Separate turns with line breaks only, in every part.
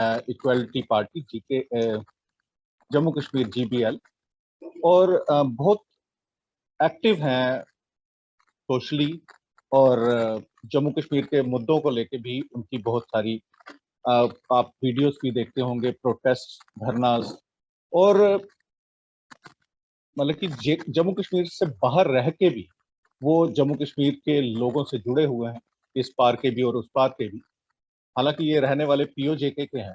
Equality party Jammu Kashmir GBL, और बहुत active हैं सोशली, और जम्मू कश्मीर के मुद्दों को लेके भी उनकी बहुत सारी आप वीडियोस भी देखते होंगे, प्रोटेस्ट, धरनास, और मतलब कि जम्मू कश्मीर से बाहर रह के भी वो जम्मू कश्मीर के लोगों से जुड़े हुए हैं, इस पार के भी और उस पार के भी। हालांकि ये रहने वाले POJK के हैं।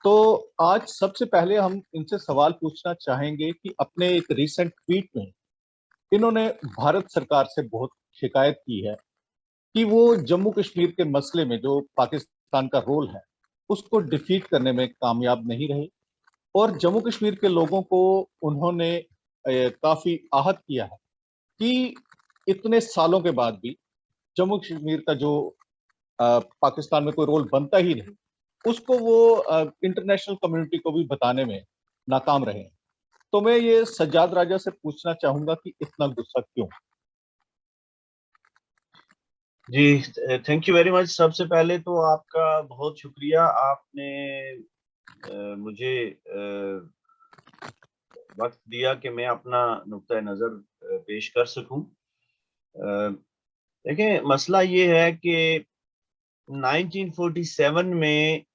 तो आज सबसे पहले हम इनसे सवाल पूछना चाहेंगे कि अपने एक रीसेंट ट्वीट में इन्होंने भारत सरकार से बहुत शिकायत की है कि वो जम्मू कश्मीर के मसले में जो पाकिस्तान का रोल है उसको डिफीट करने में कामयाब नहीं रहे, और जम्मू कश्मीर के लोगों को उन्होंने काफी आहत किया है कि इतने सालों के बाद भी जम्मू कश्मीर का जो पाकिस्तान में कोई रोल बनता ही नहीं, उसको वो इंटरनेशनल कम्युनिटी को भी बताने में नाकाम रहे। तो मैं ये सज्जाद राजा से पूछना चाहूंगा कि इतना गुस्सा क्यों?
जी, थैंक यू वेरी मच। सबसे पहले तो आपका बहुत शुक्रिया, आपने मुझे वक्त दिया कि मैं अपना नुक्ता नज़र पेश कर सकूं। देखें, मसला ये है कि 1947 में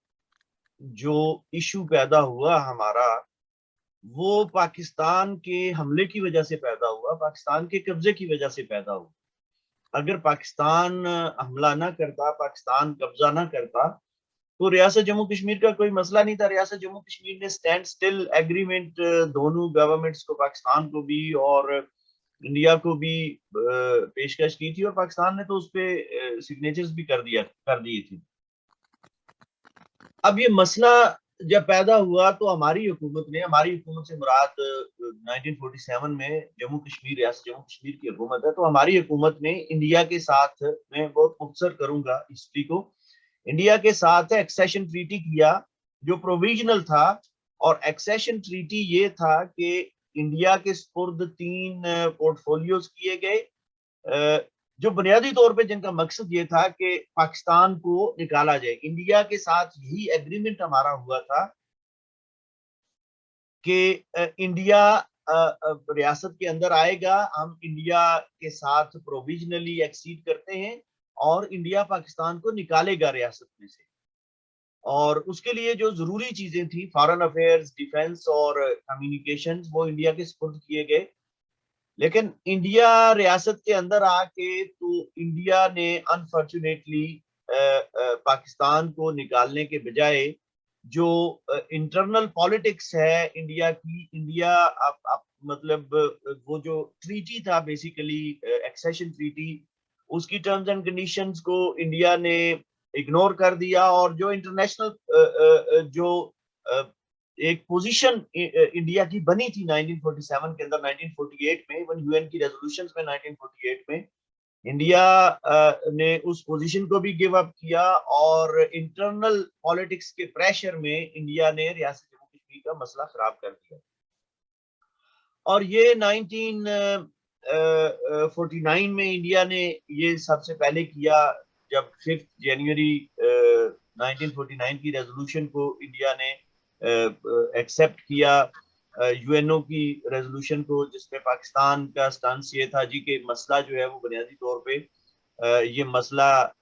जो इशू पैदा हुआ हमारा, वो पाकिस्तान के हमले की वजह से पैदा हुआ, पाकिस्तान के कब्जे की वजह से पैदा हुआ। अगर पाकिस्तान हमला ना करता, पाकिस्तान कब्जा ना करता, तो रियासत जम्मू कश्मीर का कोई मसला नहीं था। रियासत जम्मू कश्मीर ने स्टैंड स्टिल एग्रीमेंट दोनों गवर्नमेंट्स को, पाकिस्तान को भी और इंडिया को भी पेशकश की थी, और पाकिस्तान ने तो उस पे सिग्नेचर्स भी कर दिए थे। अब ये मसला जब पैदा हुआ तो हमारी हुकूमत से मुराद 1947 में जम्मू कश्मीर, रियासत जम्मू कश्मीर की हुकूमत है, तो हमारी हुकूमत ने इंडिया के साथ, मैं बहुत मुख्तसर करूंगा हिस्ट्री को, इंडिया के साथ एक्सेशन ट्रीटी किया जो प्रोविजनल था। और एक्सेशन ट्रीटी ये था कि इंडिया के स्पुर्द 3 पोर्टफोलियोज किए गए, जो बुनियादी तौर पे जिनका मकसद ये था कि पाकिस्तान को निकाला जाए। इंडिया के साथ यही एग्रीमेंट हमारा हुआ था कि इंडिया रियासत के अंदर आएगा, हम इंडिया के साथ प्रोविजनली एक्सीड करते हैं और इंडिया पाकिस्तान को निकालेगा रियासत में से। और उसके लिए जो जरूरी चीजें थी, फॉरेन अफेयर्स, डिफेंस और कम्युनिकेशंस, वो इंडिया के सुपुर्द किए गए। लेकिन इंडिया रियासत के अंदर आके तो इंडिया ने अनफॉर्चुनेटली पाकिस्तान को निकालने के बजाय जो इंटरनल पॉलिटिक्स है इंडिया की, इंडिया मतलब वो जो ट्रीटी था बेसिकली एक्सेशन ट्रीटी, उसकी टर्म्स एंड कंडीशंस को इंडिया ने इग्नोर कर दिया। और जो इंटरनेशनल जो एक पोजीशन इंडिया की बनी थी 1947 के अंदर, 1948 में, इवन UN की रेजोल्यूशंस में 1948 में इंडिया ने उस पोजीशन को भी गिव अप किया, और इंटरनल पॉलिटिक्स के प्रेशर में इंडिया ने रियासत जम्मू कश्मीर का मसला खराब कर दिया। और ये 1949 में इंडिया ने ये सबसे पहले किया, जब 5 जनवरी 1949 की रेजोल्यूशन को इंडिया ने एक्सेप्ट किया, UNO की रेजोल्यूशन को, जिसमें पाकिस्तान का स्टांस ये था जी कि मसला जो है वो बुनियादी तौर पे ये मसला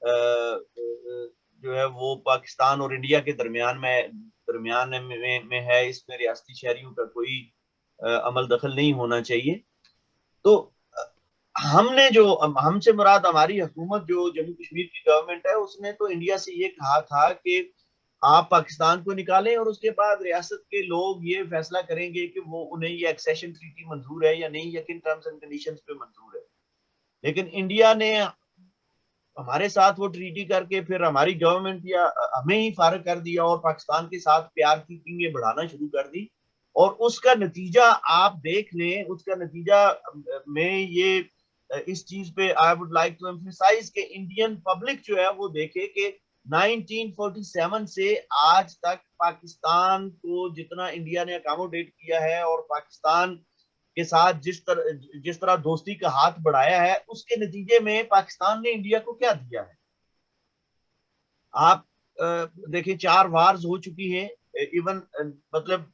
जो है वो पाकिस्तान और इंडिया के दरमियान में है, इसमें रियासती शहरियों का कोई अमल दखल नहीं होना चाहिए। तो हमने जो, हमसे मुराद हमारी हुकूमत जो जम्मू कश्मीर की गवर्नमेंट है, उसने तो इंडिया से ये कहा था कि आप पाकिस्तान को निकालें और उसके बाद रियासत के लोग ये फैसला करेंगे कि वो उन्हें ये एक्सेशन ट्रीटी मंजूर है या नहीं, या किन टर्म्स एंड कंडीशंस पे मंजूर है। लेकिन इंडिया ने हमारे साथ वो ट्रीटी करके फिर हमारी गवर्नमेंट या हमें ही फारग कर दिया और पाकिस्तान के साथ प्यार की कीमतें बढ़ाना शुरू कर दी। और उसका नतीजा आप देख लें, उसका नतीजा में ये इस चीज पे I would like to emphasise कि इंडियन पब्लिक जो है वो देखे कि 1947 से आज तक पाकिस्तान को जितना इंडिया ने अकोमोडेट किया है और पाकिस्तान के साथ जिस तरह दोस्ती का हाथ बढ़ाया है, उसके नतीजे में पाकिस्तान ने इंडिया को क्या दिया है। आप देखिए 4 वार्स हो चुकी हैं, इवन मतलब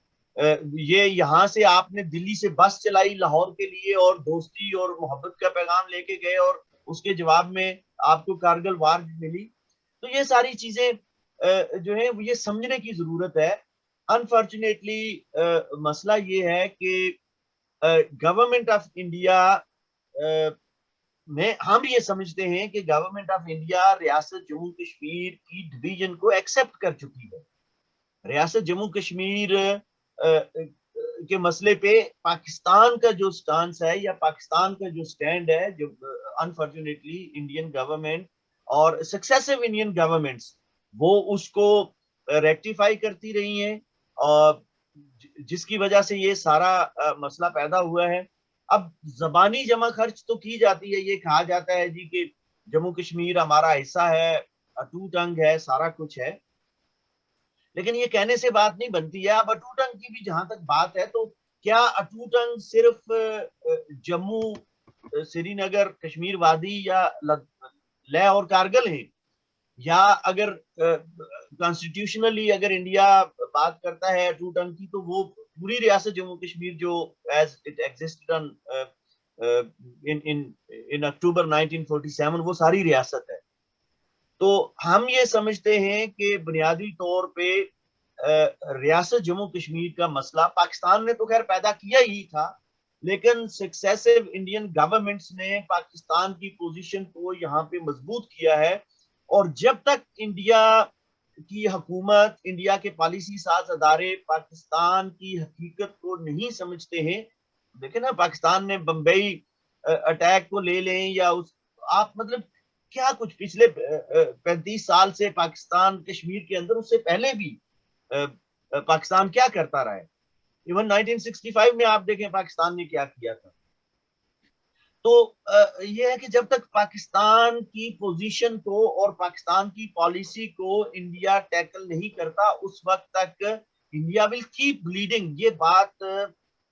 ये यहाँ से आपने दिल्ली से बस चलाई लाहौर के लिए और दोस्ती और मोहब्बत का पैगाम लेके गए, और उसके जवाब में आपको कारगिल वार मिली। तो ये सारी चीजें जो है ये समझने की जरूरत है। अनफॉर्चुनेटली मसला ये है कि गवर्नमेंट ऑफ इंडिया में हम ये समझते हैं कि गवर्नमेंट ऑफ इंडिया रियासत जम्मू कश्मीर की डिवीजन को एक्सेप्ट कर चुकी है। रियासत जम्मू कश्मीर के मसले पे पाकिस्तान का जो स्टांस है या पाकिस्तान का जो स्टैंड है, जो अनफॉर्चुनेटली इंडियन गवर्नमेंट और सक्सेसिव इंडियन गवर्नमेंट्स वो उसको रेक्टिफाई करती रही हैं, और जिसकी वजह से ये सारा मसला पैदा हुआ है। अब जबानी जमा खर्च तो की जाती है, ये कहा जाता है जी कि जम्मू कश्मीर हमारा हिस्सा है, अटूट अंग है, सारा कुछ है, लेकिन ये कहने से बात नहीं बनती है। अब अटूट अंग की भी जहां तक बात है, तो क्या अटूट अंग सिर्फ जम्मू, श्रीनगर, कश्मीर वादी या लेह और कारगिल है, या अगर कॉन्स्टिट्यूशनली अगर इंडिया बात करता है अटूट अंग की, तो वो पूरी रियासत जम्मू कश्मीर जो as it existed on in in in October 1947 वो सारी रियासत है। तो हम ये समझते हैं कि बुनियादी तौर पे रियासत जम्मू कश्मीर का मसला पाकिस्तान ने तो खैर पैदा किया ही था, लेकिन सक्सेसिव इंडियन गवर्नमेंट्स ने पाकिस्तान की पोजीशन को यहाँ पे मजबूत किया है। और जब तक इंडिया की हुकूमत, इंडिया के पॉलिसी साज अदारे पाकिस्तान की हकीकत को नहीं समझते हैं, देखें ना पाकिस्तान ने बम्बई अटैक को ले लें, या उस आप मतलब क्या कुछ पिछले 35 साल से पाकिस्तान कश्मीर के अंदर, उससे पहले भी पाकिस्तान क्या करता रहा है। इवन 1965 में आप देखें पाकिस्तान ने क्या किया था। तो ये है कि जब तक पाकिस्तान की पोजीशन को और पाकिस्तान की पॉलिसी को इंडिया टैकल नहीं करता, उस वक्त तक इंडिया विल कीप ब्लीडिंग। ये बात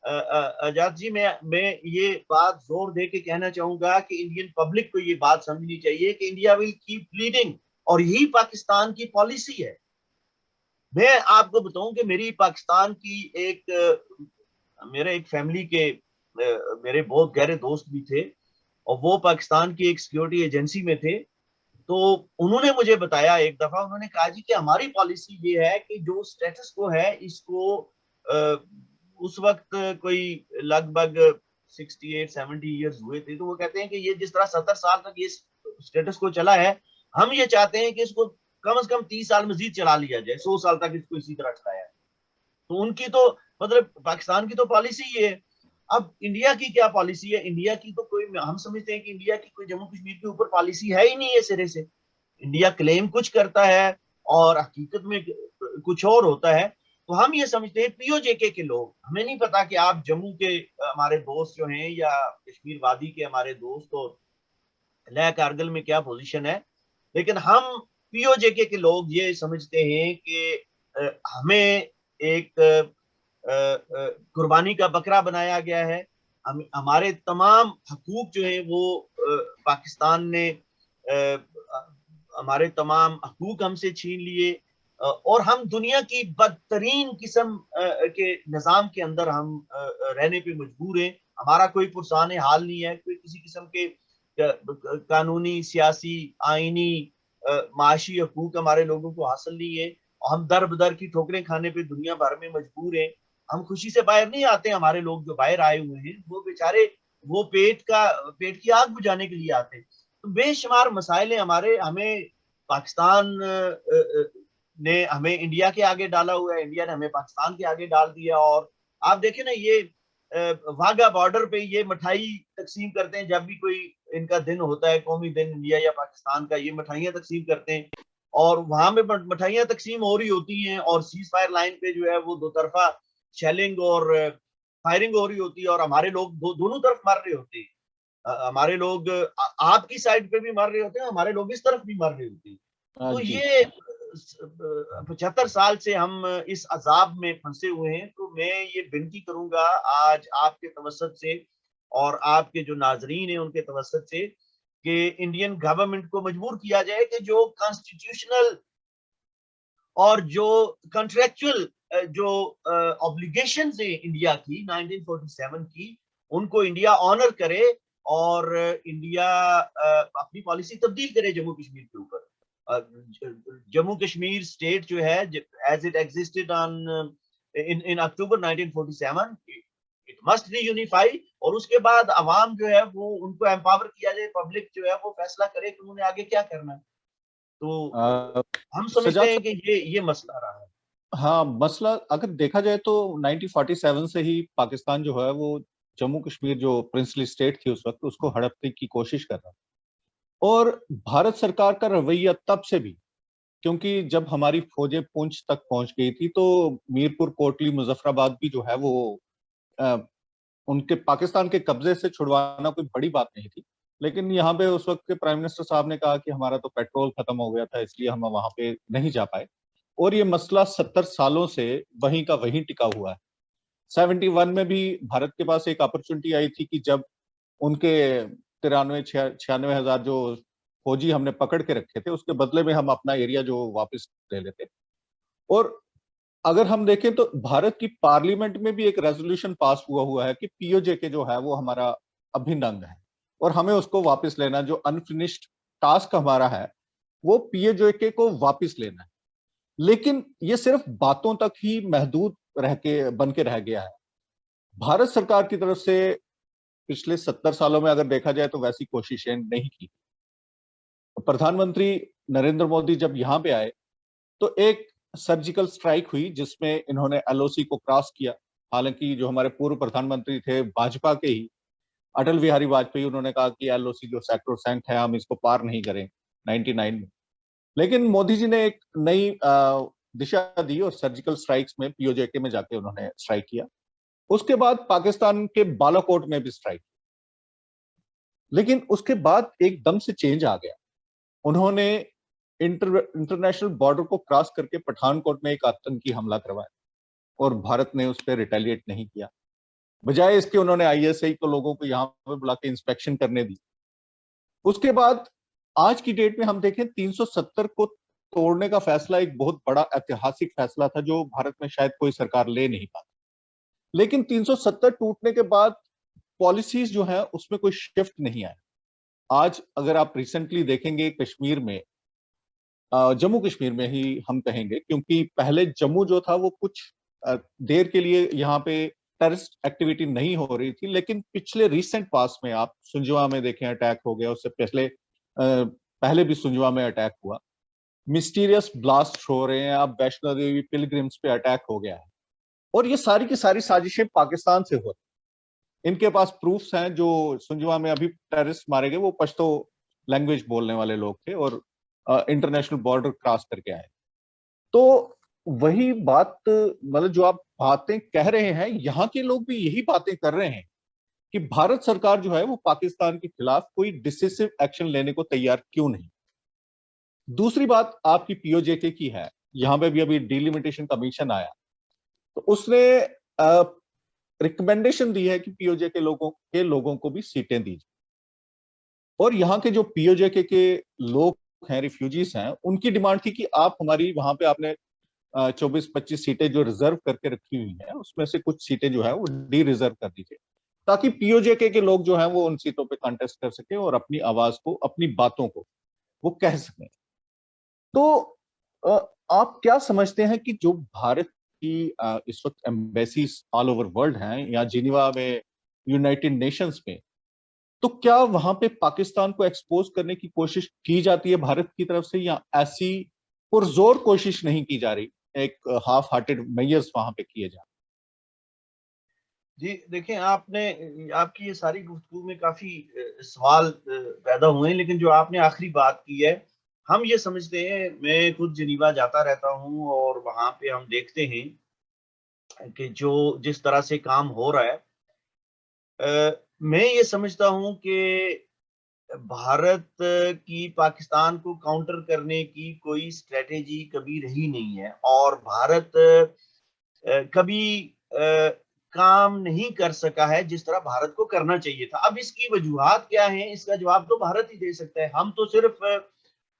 आजाद जी, मैं ये बात जोर दे के कहना चाहूंगा कि इंडियन पब्लिक को ये बात समझनी चाहिए कि इंडिया विल कीप ब्लीडिंग, और यही पाकिस्तान की पॉलिसी है। मैं आपको बताऊं कि मेरी पाकिस्तान की मेरे एक फैमिली के मेरे बहुत गहरे दोस्त भी थे, और वो पाकिस्तान की एक सिक्योरिटी एजेंसी में थे। तो उन्होंने मुझे बताया एक दफा, उन्होंने कहा जी कि हमारी पॉलिसी ये है कि जो स्टेटस को है इसको उस वक्त कोई लगभग 68-70 ईयर्स हुए थे, तो वो कहते हैं कि ये जिस तरह 70 साल तक ये स्टेटस को चला है, हम ये चाहते हैं कि इसको कम से कम 30 साल मजीद चला लिया जाए, 100 साल तक इसको इसी तरह चलाया है। तो उनकी तो मतलब पाकिस्तान की तो पॉलिसी ये है। अब इंडिया की क्या पॉलिसी है? इंडिया की तो कोई, हम समझते हैं कि इंडिया की कोई जम्मू कश्मीर के ऊपर पॉलिसी है ही नहीं है सिरे से। इंडिया क्लेम कुछ करता है और हकीकत में कुछ और होता है। तो हम ये समझते हैं पीओजेके के लोग, हमें नहीं पता कि आप जम्मू के हमारे दोस्त जो हैं या कश्मीर वादी के हमारे दोस्त और लेह कारगिल में क्या पोजीशन है, लेकिन हम पीओजेके के लोग ये समझते हैं कि हमें एक कुर्बानी का बकरा बनाया गया है। हमारे तमाम हकूक जो है वो पाकिस्तान ने हमारे तमाम हकूक हमसे छीन लिए, और हम दुनिया की बदतरीन किस्म के निज़ाम के अंदर हम रहने पे मजबूर हैं। हमारा कोई पुरसान हाल नहीं है, कोई किसी किस्म के कानूनी, सियासी, आईनी, माशी हकूक हमारे लोगों को हासिल नहीं है। हम दर बदर की ठोकरें खाने पे दुनिया भर में मजबूर हैं। हम खुशी से बाहर नहीं आते। हमारे लोग जो बाहर आए हुए हैं वो बेचारे वो पेट की आग बुझाने के लिए आते हैं। तो बेशुमार मसाइल हैं हमारे। हमें पाकिस्तान ने हमें इंडिया के आगे डाला हुआ है, इंडिया ने हमें पाकिस्तान के आगे डाल दिया। और आप देखें ना, ये वाघा बॉर्डर पे ये मिठाई तकसीम करते हैं जब भी कोई इनका दिन होता है, कौमी दिन इंडिया या पाकिस्तान का, ये मिठाइयाँ तकसीम करते हैं, और वहां पे मिठाइयाँ तकसीम हो रही होती हैं, और सीज फायर लाइन पे जो है वो दो तरफा शेलिंग और फायरिंग हो रही होती है, और हमारे लोग दोनों तरफ मर रहे होते हैं। हमारे लोग आपकी साइड पे भी मर रहे होते हैं, हमारे लोग इस तरफ भी मर रहे होते हैं। तो
जी।
ये 75 साल से हम इस अजाब में फंसे हुए हैं। तो मैं ये विनती करूंगा आज आपके तवसत से और आपके जो नाजरीन हैं उनके तवसत से, कि इंडियन गवर्नमेंट को मजबूर किया जाए कि जो कॉन्स्टिट्यूशनल और जो कॉन्ट्रेक्चुअल जो ऑब्लिगेशंस है इंडिया की 1947 की, उनको इंडिया ऑनर करे और इंडिया अपनी पॉलिसी तब्दील करे जम्मू कश्मीर के ऊपर। जम्मू कश्मीर स्टेट जो है, as it existed on in October 1947, it must reunify, और उसके बाद अवाम जो है वो उनको एम्पावर किया जाए, पब्लिक जो है वो फैसला करे कि उन्होंने आगे क्या करना है। तो हम समझते
सजाद
हैं
साहब,
कि ये मसला रहा है।
हाँ, मसला अगर देखा जाए तो 1947 से ही पाकिस्तान जो है वो जम्मू कश्मीर जो प्रिंसली स्टेट थी उस वक्त, उसको हड़पने की कोशिश कर रहा। और भारत सरकार का रवैया तब से भी, क्योंकि जब हमारी फौजें पुंछ तक पहुंच गई थी तो मीरपुर, कोटली, मुजफ्फराबाद भी जो है वो अ, उनके पाकिस्तान के कब्जे से छुड़वाना कोई बड़ी बात नहीं थी। लेकिन यहाँ पे उस वक्त के प्राइम मिनिस्टर साहब ने कहा कि हमारा तो पेट्रोल खत्म हो गया था, इसलिए हम वहां पे नहीं जा पाए। और ये मसला 70 सालों से वहीं का वहीं टिका हुआ है। 71 में भी भारत के पास एक अपॉर्चुनिटी आई थी कि जब उनके 93-96 हजार जो फौजी हमने पकड़ के रखे थे, उसके बदले में हम अपना एरिया जो वापस ले लेते। और अगर हम देखें तो भारत की पार्लियामेंट में भी एक रेजोल्यूशन पास हुआ है कि पीओजे के जो है वो हमारा अभिन्न अंग है और हमें उसको वापस लेना, जो अनफिनिश्ड टास्क हमारा है वो पीओजे के को वापस लेना है। लेकिन ये सिर्फ बातों तक ही महदूद रह के बन के रह गया है। भारत सरकार की तरफ से पिछले 70 सालों में अगर देखा जाए तो वैसी कोशिशें नहीं की। प्रधानमंत्री नरेंद्र मोदी जब यहाँ पे आए तो एक सर्जिकल स्ट्राइक हुई जिसमें इन्होंने एलओसी को क्रॉस किया। हालांकि जो हमारे पूर्व प्रधानमंत्री थे भाजपा के ही, अटल बिहारी वाजपेयी, उन्होंने कहा कि एलओसी जो सैक्रोसैंक्ट है हम इसको पार नहीं करें 99 में। लेकिन मोदी जी ने एक नई दिशा दी और सर्जिकल स्ट्राइक्स में पीओजेके में जाके उन्होंने स्ट्राइक किया। उसके बाद पाकिस्तान के बालाकोट में भी स्ट्राइक, लेकिन उसके बाद एकदम से चेंज आ गया। उन्होंने इंटरनेशनल बॉर्डर को क्रॉस करके पठानकोट में एक आतंकी हमला करवाया और भारत ने उस पर रिटेलिएट नहीं किया। बजाय इसके उन्होंने आईएसआई को लोगों को यहाँ पे बुला के इंस्पेक्शन करने दी। उसके बाद आज की डेट में हम देखें 370 को तोड़ने का फैसला एक बहुत बड़ा ऐतिहासिक फैसला था जो भारत में शायद कोई सरकार ले नहीं पाती। लेकिन 370 टूटने के बाद पॉलिसीज जो है उसमें कोई शिफ्ट नहीं आया। आज अगर आप रिसेंटली देखेंगे कश्मीर में, जम्मू कश्मीर में ही हम कहेंगे, क्योंकि पहले जम्मू जो था वो कुछ देर के लिए यहाँ पे टेररिस्ट एक्टिविटी नहीं हो रही थी, लेकिन पिछले रिसेंट पास में आप सुंजवा में देखें अटैक हो गया, उससे पहले भी सुंजवा में अटैक हुआ, मिस्टीरियस ब्लास्ट हो रहे हैं, अब वैष्णो देवी पिलग्रिम्स पे अटैक हो गया है। और ये सारी की सारी साजिशें पाकिस्तान से हो रही। इनके पास प्रूफ्स हैं। जो सुंजवा में अभी टेररिस्ट मारे गए वो पश्तो लैंग्वेज बोलने वाले लोग थे और इंटरनेशनल बॉर्डर क्रॉस करके आए। तो वही बात, मतलब जो आप बातें कह रहे हैं, यहाँ के लोग भी यही बातें कर रहे हैं कि भारत सरकार जो है वो पाकिस्तान के खिलाफ कोई डिसिसिव एक्शन लेने को तैयार क्यों नहीं। दूसरी बात आपकी पीओजेके की है। यहाँ पे भी अभी डिलिमिटेशन कमीशन आया तो उसने रिकमेंडेशन दी है कि पीओजे के लोगों को भी सीटें दी जाए। और यहाँ के जो पीओजे के लोग हैं, रिफ्यूजीज हैं, उनकी डिमांड थी कि आप हमारी वहां पे आपने 24-25 सीटें जो रिजर्व करके रखी हुई हैं उसमें से कुछ सीटें जो है वो डी रिजर्व कर दीजिए, ताकि पीओजेके के लोग जो हैं वो उन सीटों पे कंटेस्ट कर सके और अपनी आवाज को, अपनी बातों को वो कह सकें। तो अ, आप क्या समझते हैं कि जो भारत की इस वक्त एम्बेसीज ऑल ओवर वर्ल्ड हैं या जिनीवा में, यूनाइटेड नेशंस में, तो क्या वहां पे पाकिस्तान को एक्सपोज करने की कोशिश की जाती है भारत की तरफ से, या ऐसी पुरजोर कोशिश नहीं की जा रही, एक हाफ हार्टेड मेजर्स वहां पे किए जा
जी देखें, आपने आपकी ये सारी गुफ्तगू में काफी सवाल पैदा हुए हैं, लेकिन जो आपने आखिरी बात की है, हम ये समझते हैं, मैं खुद जिनीवा जाता रहता हूँ और वहां पे हम देखते हैं कि जो जिस तरह से काम हो रहा है, मैं ये समझता हूँ कि भारत की पाकिस्तान को काउंटर करने की कोई स्ट्रेटेजी कभी रही नहीं है, और भारत कभी काम नहीं कर सका है जिस तरह भारत को करना चाहिए था। अब इसकी वजूहात क्या हैं, इसका जवाब तो भारत ही दे सकता है।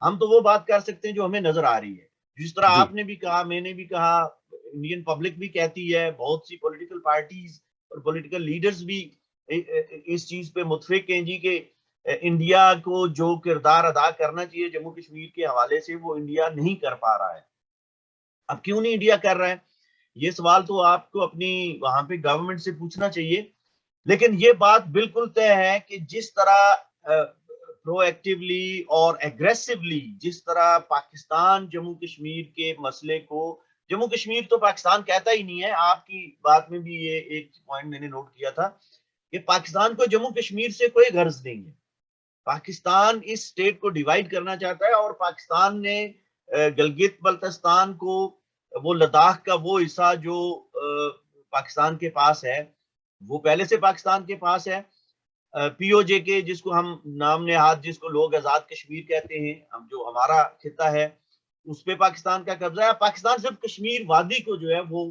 हम तो वो बात कर सकते हैं जो हमें नजर आ रही है, जिस तरह
जी,
आपने भी कहा, मैंने भी कहा, इंडियन पब्लिक भी कहती है, बहुत सी पॉलिटिकल पार्टीज और पॉलिटिकल लीडर्स भी इस चीज पे मुतफिक हैं जी कि इंडिया को जो किरदार अदा करना चाहिए जम्मू कश्मीर के हवाले से वो इंडिया नहीं कर पा रहा है। अब क्यों नहीं इंडिया कर रहा है, ये सवाल तो आपको अपनी वहां पे गवर्नमेंट से पूछना चाहिए। लेकिन ये बात बिल्कुल तय है कि जिस तरह प्रोएक्टिवली और एग्रेसिवली जिस तरह पाकिस्तान जम्मू कश्मीर के मसले को, जम्मू कश्मीर तो पाकिस्तान कहता ही नहीं है, आपकी बात में भी ये एक पॉइंट मैंने नोट किया था कि पाकिस्तान को जम्मू कश्मीर से कोई गर्ज नहीं है। पाकिस्तान इस स्टेट को डिवाइड करना चाहता है और पाकिस्तान ने गिलगित बल्तिस्तान को, वो लद्दाख का वो हिस्सा जो पाकिस्तान के पास है, वो पहले से पाकिस्तान के पास है। पीओजे के जिसको हम नाम नेहाद, जिसको लोग आजाद कश्मीर कहते हैं, हम जो हमारा खिता है उस पे पाकिस्तान का कब्जा है। पाकिस्तान सिर्फ कश्मीर वादी को जो है वो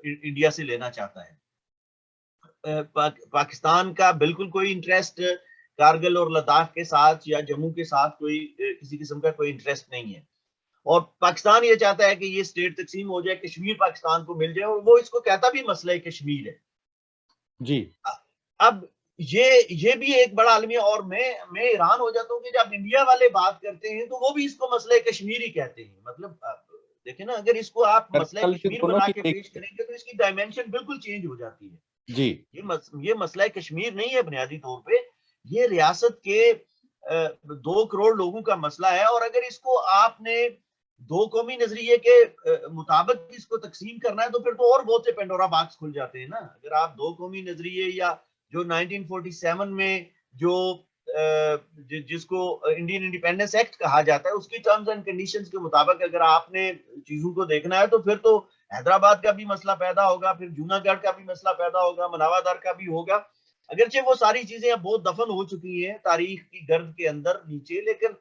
इंडिया से लेना चाहता है। पाकिस्तान का बिल्कुल कोई इंटरेस्ट कारगिल और लद्दाख के साथ या जम्मू के साथ कोई किसी किस्म का कोई इंटरेस्ट नहीं है। और पाकिस्तान ये चाहता है कि ये स्टेट तकसीम हो जाए, कश्मीर पाकिस्तान को मिल जाए, और वो इसको कहता भी मसला कश्मीर है।
जी।
अब ये भी एक बड़ा अलमिया, और मैं हैरान हो जाता हूँ कि जब इंडिया वाले बात करते हैं तो वो भी इसको मसले कश्मीर ही कहते हैं। मतलब देखे ना, अगर इसको आप मसला
पर्सनालिटी
कश्मीर
दोनों
बना
की
के पेश
देखिए।
करेंगे तो इसकी डायमेंशन बिल्कुल चेंज हो जाती है।
जी,
ये मसला कश्मीर नहीं है बुनियादी तौर पे, ये रियासत के 2 करोड़ लोगों का मसला है। और अगर इसको आपने 2 कौमी नजरिए के मुताबिक इसको तकसीम करना है तो फिर तो और बहुत से पेंडोरा बॉक्स खुल जाते हैं ना। अगर आप 2 कौमी नजरिए या जो 1947 में जो जिसको इंडियन इंडिपेंडेंस एक्ट कहा जाता है उसकी टर्म्स एंड कंडीशंस के मुताबिक अगर आपने चीजों को देखना है तो फिर तो हैदराबाद का भी मसला पैदा होगा, फिर जूनागढ़ का भी मसला पैदा होगा, मनावादार का भी होगा। अगरचे वो सारी चीजें अब बहुत दफन हो चुकी हैं तारीख की गर्द के अंदर नीचे, लेकिन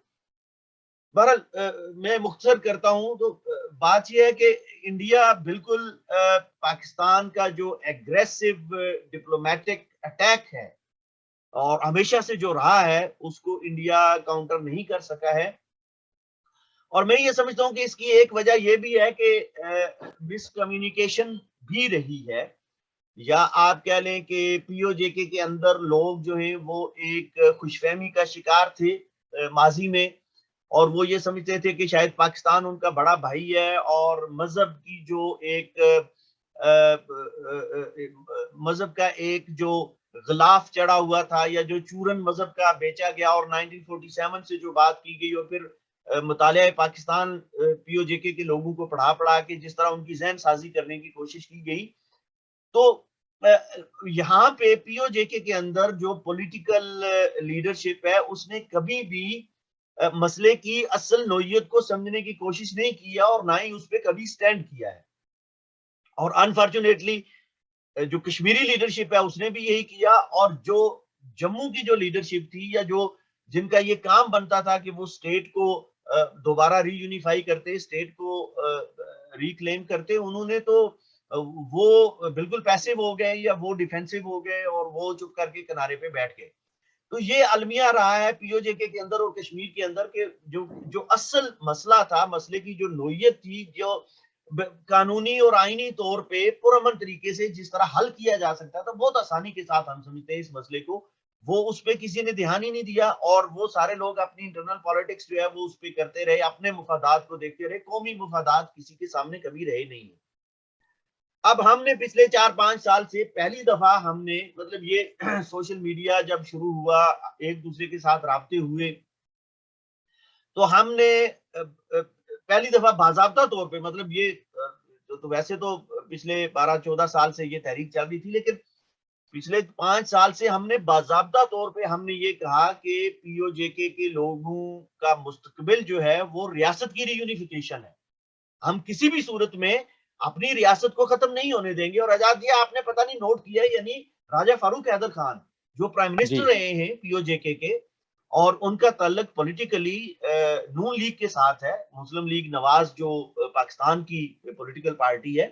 बहरहाल मैं मुख्तसर करता हूं तो बात यह है कि इंडिया बिल्कुल पाकिस्तान का जो एग्रेसिव डिप्लोमेटिक अटैक है और हमेशा से जो रहा है उसको इंडिया काउंटर नहीं कर सका है। और मैं ये समझता हूं कि इसकी एक वजह यह भी है कि मिसकम्युनिकेशन भी रही है, या आप कह लें कि पीओजेके के अंदर लोग जो हैं वो एक खुशफहमी का शिकार थे माजी में, और वो ये समझते थे कि शायद पाकिस्तान उनका बड़ा भाई है और मजहब की जो एक मजहब का एक जो गिलाफ चढ़ा हुआ था या जो चूरन मजहब का बेचा गया, और 1947 से जो बात की गई और फिर मुतालिया पाकिस्तान पीओजेके के लोगों को पढ़ा पढ़ा के जिस तरह उनकी जहन साजी करने की कोशिश की गई, तो यहाँ पे पीओजेके के अंदर जो पॉलिटिकल लीडरशिप है उसने कभी भी मसले की असल नोयत को समझने की कोशिश नहीं किया और ना ही उस पर कभी स्टैंड किया है। और अनफॉर्चुनेटली जो कश्मीरी लीडरशिप है उसने भी यही किया, और जो जम्मू की जो लीडरशिप थी या जो जिनका ये काम बनता था कि वो स्टेट को दोबारा रीयूनिफाई करते, स्टेट को रिक्लेम करते, उन्होंने तो वो बिल्कुल पैसिव हो गए या वो डिफेंसिव हो गए और वो चुप करके किनारे पे बैठ गए। तो ये अलमिया रहा है पीओजेके के अंदर और कश्मीर के अंदर के जो जो असल मसला था, मसले की जो नोयत थी, जो कानूनी और आईनी तौर पे पुरअमन तरीके से जिस तरह हल किया जा सकता था बहुत आसानी के साथ, हम समझते हैं इस मसले को, वो उस पर किसी ने ध्यान ही नहीं दिया। और वो सारे लोग अपनी इंटरनल पॉलिटिक्स जो है वो उस पर करते रहे, अपने मुफादात को देखते रहे, कौमी मुफादात किसी के सामने कभी रहे नहीं। अब हमने पिछले 4-5 साल से पहली दफा हमने, मतलब ये सोशल मीडिया जब शुरू हुआ, एक दूसरे के साथ राब्ते हुए, तो हमने पहली दफा बाजाबता तौर पे, मतलब ये तो वैसे तो पिछले 12-14 साल से ये तहरीक चल रही थी, लेकिन पिछले 5 साल से हमने बाजाबता तौर पे हमने ये कहा कि पीओजेके के लोगों का मुस्तकबिल जो है वो रियासत की रीयूनिफिकेशन है। हम किसी भी सूरत में अपनी रियासत को खत्म नहीं होने देंगे। और आजाद, ये आपने पता नहीं नोट किया, यानी राजा फारूक हैदर खान जो प्राइम
जी,
मिनिस्टर रहे हैं पीओजेके के, और उनका ताल्लुक पॉलिटिकली नून लीग के साथ है, मुस्लिम लीग नवाज जो पाकिस्तान की पॉलिटिकल पार्टी है,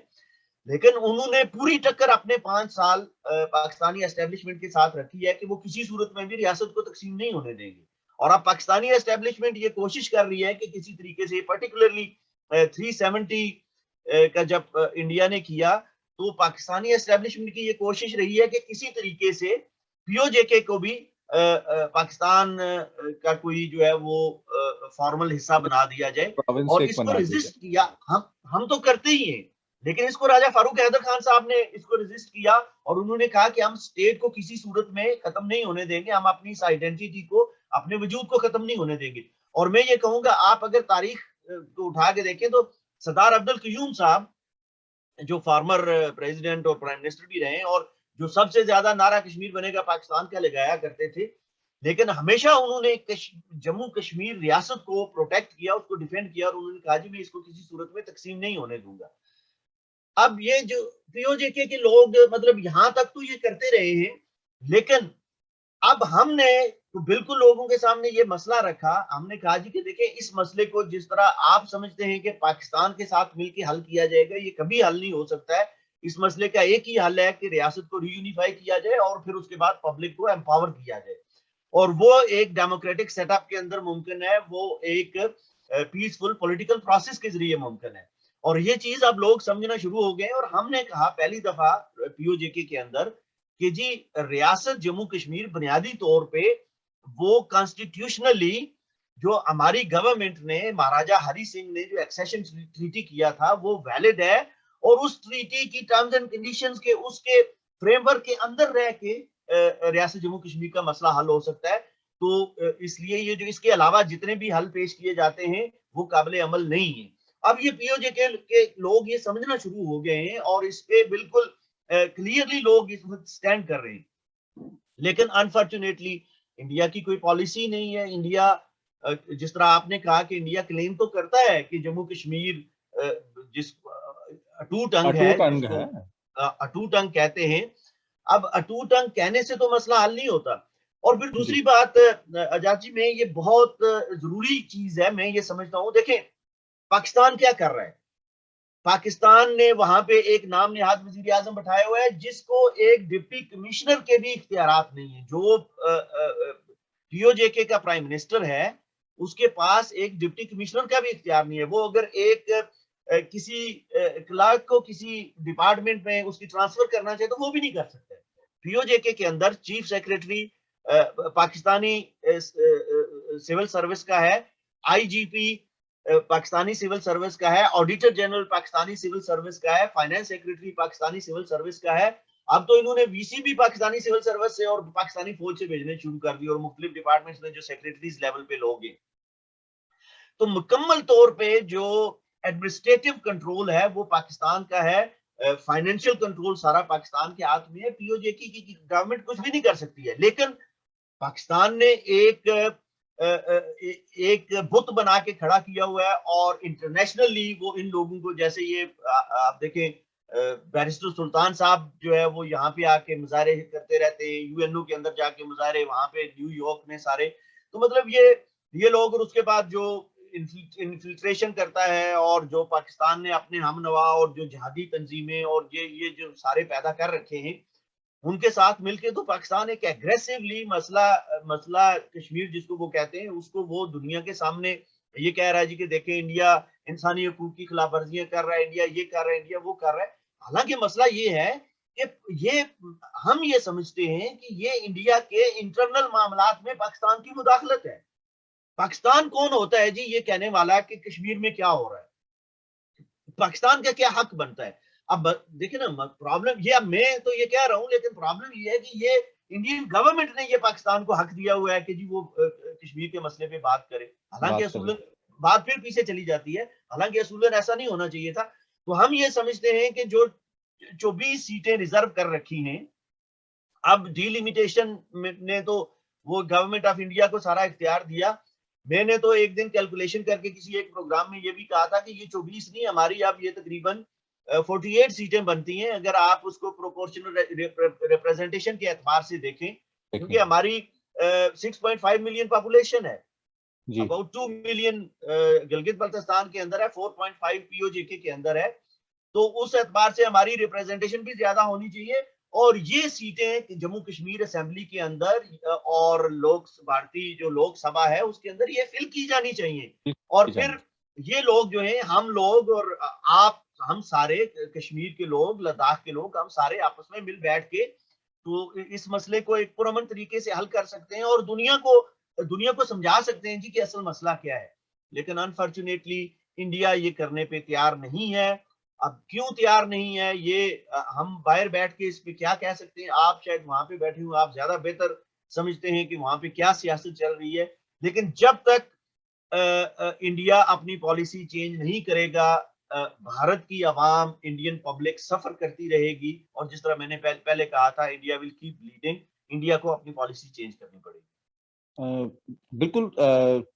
लेकिन उन्होंने पूरी टक्कर अपने 5 साल पाकिस्तानी एस्टेब्लिशमेंट के साथ रखी है कि वो किसी सूरत में भी रियासत को तकसीम नहीं होने देंगे। और अब पाकिस्तानी एस्टेब्लिशमेंट ये कोशिश कर रही है कि किसी तरीके से, पर्टिकुलरली 370 का जब इंडिया ने किया, तो पाकिस्तानी एस्टेब्लिशमेंट की ये कोशिश रही है कि किसी तरीके से पीओजेके को भी पाकिस्तान का कोई जो है वो फॉर्मल हिस्सा बना दिया जाए
प्रोविंस
और
एक
इसको
बना दी
रेजिस्ट
जाए।
किया। हम तो करते ही हैं, लेकिन इसको राजा फारूक हैदर खान साहब ने इसको रेजिस्ट किया और उन्होंने कहा कि हम स्टेट को किसी सूरत में खत्म नहीं होने देंगे, हम अपनी इस आइडेंटिटी को, अपने वजूद को खत्म नहीं होने देंगे। और मैं ये कहूंगा, आप अगर तारीख को उठा के देखें तो सरदार अब्दुल कयूम साहब, जो फार्मर प्रेसिडेंट और प्राइम मिनिस्टर भी रहे और जो सबसे ज्यादा नारा कश्मीर बनेगा पाकिस्तान का लगाया करते थे, लेकिन हमेशा उन्होंने जम्मू कश्मीर रियासत को प्रोटेक्ट किया, उसको डिफेंड किया और उन्होंने कहा जी मैं इसको किसी सूरत में तकसीम नहीं होने दूंगा। अब ये जो पीओजेके के लोग, मतलब यहां तक तो ये करते रहे हैं, लेकिन अब हमने तो बिल्कुल लोगों के सामने ये मसला रखा। हमने कहा जी कि देखिए, इस मसले को जिस तरह आप समझते हैं कि पाकिस्तान के साथ मिलकर हल किया जाएगा, ये कभी हल नहीं हो सकता है। इस मसले का एक ही हल है कि रियासत को रीयूनिफाई किया जाए और फिर उसके बाद पब्लिक को एम्पावर किया जाए, और वो एक डेमोक्रेटिक सेटअप के अंदर मुमकिन है, वो एक पीसफुल पॉलिटिकल प्रोसेस के जरिए मुमकिन है। और ये चीज अब लोग समझना शुरू हो गए। और हमने कहा पहली दफा पीओजेके के अंदर कि जी, रियासत जम्मू कश्मीर बुनियादी तौर पे वो कॉन्स्टिट्यूशनली जो हमारी गवर्नमेंट ने, महाराजा हरि सिंह ने जो एक्सेशन ट्रीटी किया था, वो वैलिड है और उस ट्रीटी की टर्म्स एंड कंडीशंस के, उसके फ्रेमवर्क के अंदर रह के रियासत जम्मू कश्मीर का मसला हल हो सकता है। तो इसलिए ये जो इसके अलावा जितने भी हल पेश किए जाते हैं वो काबिल अमल नहीं है। अब ये पीओजे के लोग ये समझना शुरू हो गए हैं और इस पे बिल्कुल क्लियरली लोग इस वक्त स्टैंड कर रहे हैं। लेकिन अनफॉर्चुनेटली इंडिया की कोई पॉलिसी नहीं है। इंडिया, जिस तरह आपने कहा कि इंडिया क्लेम तो करता है कि जम्मू कश्मीर जिस अटूट अंग है,
अटूट अंग
जिसको
है।
अटूट अंग कहते हैं, अब अटूट अंग कहने से तो मसला हल नहीं होता। और फिर
जी।
दूसरी बात आजाद जी, में ये बहुत जरूरी चीज है, मैं ये समझता हूँ, देखें पाकिस्तान क्या कर रहा है। पाकिस्तान ने वहां पे एक नाम नेहाद वजीर आजम बैठाया हुआ है, जिसको एक डिप्टी कमिश्नर के भी इख्तियारात नहीं है। जो पीओजेके का प्राइम मिनिस्टर है, उसके पास एक डिप्टी कमिश्नर का भी इख्तियार नहीं है। वो अगर एक किसी क्लर्क को किसी डिपार्टमेंट में उसकी ट्रांसफर करना चाहे तो वो भी नहीं कर सकते। पीओजेके के अंदर chief secretary Pakistani civil service का है, आईजीपी पाकिस्तानी सिविल सर्विस का है, auditor general Pakistani civil service का है, finance secretary Pakistani civil service का है। अब तो इन्होंने वीसी भी पाकिस्तानी सिविल सर्विस से और पाकिस्तानी फौज से भेजने शुरू कर दिए, और मुख्तलिफ डिपार्टमेंट्स में जो सेक्रेटरीज लेवल पे लोग हैं। तो मुकम्मल तौर पे जो एडमिनिस्ट्रेटिव कंट्रोल है वो पाकिस्तान का है, फाइनेंशियल कंट्रोल सारा पाकिस्तान के हाथ में है। पीओजेके की गवर्नमेंट कुछ भी नहीं कर सकती है। लेकिन पाकिस्तान ने एक बुत बना के खड़ा किया हुआ है, और इंटरनेशनली वो इन लोगों को, जैसे ये आप देखें बैरिस्टर सुल्तान साहब जो है वो यहाँ पे आके मुजाहरे करते रहते हैं, यूएनओ के अंदर जाके मुजाहरे, वहां पे न्यूयॉर्क में सारे। तो मतलब ये लोग, और उसके बाद जो इन्फिल्ट्रेशन करता है, और जो पाकिस्तान ने अपने हमनवा और जो जिहादी तंजीमें और ये जो सारे पैदा कर रखे हैं, उनके साथ मिलके तो पाकिस्तान एक एग्रेसिवली मसला मसला कश्मीर जिसको वो कहते हैं, उसको वो दुनिया के सामने ये कह रहा है जी कि देखें इंडिया इंसानी हकूक की खिलाफ वर्जियां कर रहा है, इंडिया ये कर रहा है, इंडिया वो कर रहा है। हालांकि मसला ये है कि ये हम ये समझते हैं कि ये इंडिया के इंटरनल मामलात में पाकिस्तान की मुदाखलत है। पाकिस्तान कौन होता है जी ये कहने वाला कि कश्मीर में क्या हो रहा है, पाकिस्तान का क्या हक बनता है। अब देखिए ना, प्रॉब्लम ये, अब मैं तो ये कह रहा हूं, लेकिन प्रॉब्लम ये है कि ये इंडियन गवर्नमेंट ने ये पाकिस्तान को हक दिया हुआ है कि जी वो कश्मीर के मसले पे बात करे। हालांकि
बात करें।
असूलन बात फिर पीछे चली जाती है, हालांकि असूलन ऐसा नहीं होना चाहिए था। तो हम ये समझते हैं कि जो 24 सीटें रिजर्व कर रखी हैं, अब डिलिमिटेशन ने तो वो गवर्नमेंट ऑफ इंडिया को सारा इख्तियार दिया। मैंने तो एक दिन कैलकुलेशन करके किसी एक प्रोग्राम में ये भी कहा था कि ये 24 नहीं, हमारी अब ये तकरीबन 48 सीटें बनती हैं, अगर आप उसको प्रोपोर्शनल रिप्रेजेंटेशन के एतबार से देखें, क्योंकि
देखें।
हमारी 6.5 मिलियन पॉपुलेशन है,
जी।
अबाउट 2 मिलियन गिलगित बल्तिस्तान के अंदर है, 4.5 पीओजेके के अंदर है। तो उस एतबार से हमारी रिप्रेजेंटेशन भी ज्यादा होनी चाहिए। और ये सीटें जम्मू कश्मीर असेंबली के अंदर और भारतीय जो लोकसभा है उसके अंदर ये फिल की जानी चाहिए। और
की
फिर
जानी।
ये लोग जो है, हम लोग और आप, हम सारे कश्मीर के लोग, लद्दाख के लोग, हम सारे आपस में मिल बैठ के तो इस मसले को एक पुरअमन तरीके से हल कर सकते हैं और दुनिया को समझा सकते हैं जी कि असल मसला क्या है। लेकिन अनफॉर्चुनेटली इंडिया ये करने पे तैयार नहीं है। अब क्यों तैयार नहीं है ये हम बाहर बैठ के इस पे क्या कह सकते हैं। आप शायद वहां पे बैठे हुए, आप ज्यादा बेहतर समझते हैं कि वहां पे क्या सियासत चल रही है। लेकिन जब तक इंडिया अपनी पॉलिसी चेंज नहीं करेगा, भारत की आवाम, इंडियन पब्लिक सफर करती रहेगी। और जिस तरह मैंने पहले कहा था, India will keep bleeding. India को अपनी पॉलिसी चेंज करनी पड़ेगी।
बिल्कुल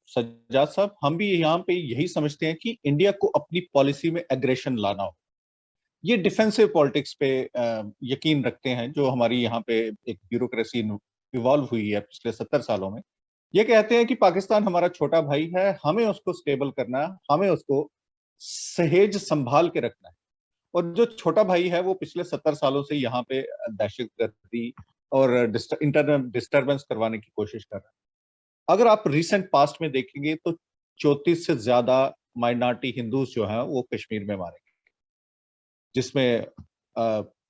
सज्जाद साहब, हम भी यहाँ पे यही समझते हैं कि इंडिया को अपनी पॉलिसी में एग्रेशन लाना हो। ये डिफेंसिव पॉलिटिक्स पे यकीन रखते हैं, जो हमारी यहाँ पे एक ब्यूरोक्रेसी इवॉल्व हुई है पिछले 70 सालों में। ये कहते हैं कि पाकिस्तान हमारा छोटा भाई है, हमें उसको स्टेबल करना है, हमें उसको सहेज संभाल के रखना है। और जो छोटा भाई है वो पिछले 70 सालों से यहाँ पे दहशतगर्दी और इंटरनल डिस्टरबेंस करवाने की कोशिश कर रहा है। अगर आप रिसेंट पास्ट में देखेंगे तो 34 से ज्यादा माइनॉरिटी हिंदूज जो हैं वो कश्मीर में मारे गए, जिसमें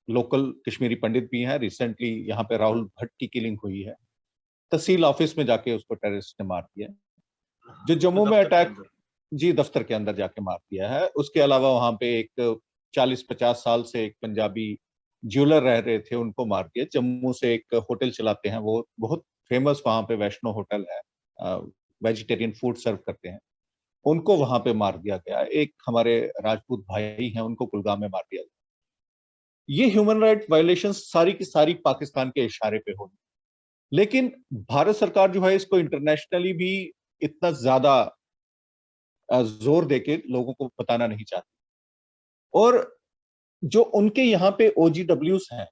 लोकल कश्मीरी पंडित भी हैं। रिसेंटली यहाँ पे राहुल भट्ट की किलिंग हुई है, तहसील ऑफिस में जाके उसको टेररिस्ट ने मार दिया। जो
उसको
जम्मू में
दफ्तर के
अटैक,
अंदर।
जी, दफ्तर के अंदर जाके मार दिया है। उसके अलावा वहां पे एक 40-50 साल से एक पंजाबी ज्वेलर रह रहे थे, उनको मार दिया। जम्मू से एक होटल चलाते हैं, वो बहुत फेमस वहां पे वैष्णो होटल है, वेजिटेरियन फूड सर्व करते हैं, उनको वहां पे मार दिया गया। एक हमारे राजपूत भाई हैं, उनको कुलगाम में मार दिया गया। ये ह्यूमन राइट वायलेशन सारी की सारी पाकिस्तान के इशारे पे होगी। लेकिन भारत सरकार जो है इसको इंटरनेशनली भी इतना ज्यादा जोर देके लोगों को बताना नहीं चाहती। और जो उनके यहाँ पे ओजीडब्ल्यूज हैं,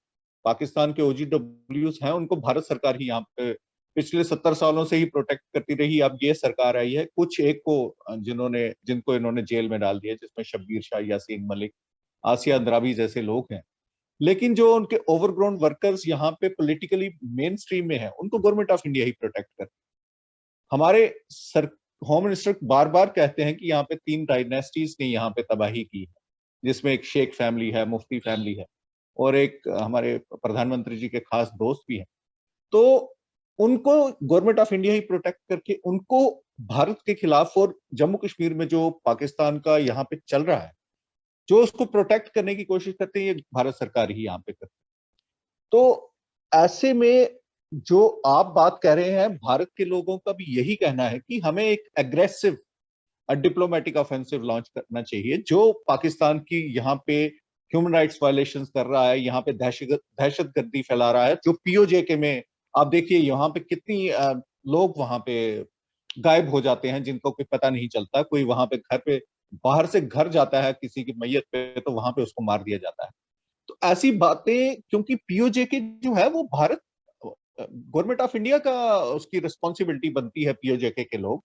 पाकिस्तान के ओजीडब्ल्यूज हैं, उनको भारत सरकार ही यहाँ पे पिछले 70 सालों से ही प्रोटेक्ट करती रही। अब ये सरकार आई है, कुछ एक को जिनको इन्होंने जेल में डाल दिया, जिसमें शब्बीर शाह, यासीन मलिक, आसिया अंद्राबी जैसे लोग हैं। लेकिन जो उनके ओवरग्राउंड वर्कर्स यहाँ पे पॉलिटिकली मेन स्ट्रीम में है, उनको government of India he protect करती है। हमारे सर होम मिनिस्टर बार बार कहते हैं कि यहाँ पे 3 डायनेस्टीज ने यहाँ पे तबाही की है, जिसमें एक शेख फैमिली है, मुफ्ती फैमिली है, और एक हमारे प्रधानमंत्री जी के खास दोस्त भी हैं। तो उनको government of India he protect करके उनको भारत के खिलाफ, और जम्मू कश्मीर में जो पाकिस्तान का यहाँ पे चल रहा है, जो उसको प्रोटेक्ट करने की कोशिश करते हैं, ये भारत सरकार ही यहाँ पे करती है। तो ऐसे में जो आप बात कह रहे हैं, भारत के लोगों का भी यही कहना है कि हमें एक एग्रेसिव डिप्लोमेटिक ऑफेंसिव लॉन्च करना चाहिए, जो पाकिस्तान की यहाँ पे ह्यूमन राइट्स वायलेशंस कर रहा है, यहाँ पे दहशतगर्दी फैला रहा है। जो पीओजे के में आप देखिए यहाँ पे कितनी लोग वहां पे गायब हो जाते हैं, जिनको कोई पता नहीं चलता। कोई वहां पे घर पे बाहर से घर जाता है किसी की मैयत पे, तो वहां पे उसको मार दिया जाता है। तो ऐसी बातें, क्योंकि पीओजे के जो है वो भारत गवर्नमेंट ऑफ इंडिया का उसकी रिस्पॉन्सिबिलिटी बनती है, पीओजे के लोग,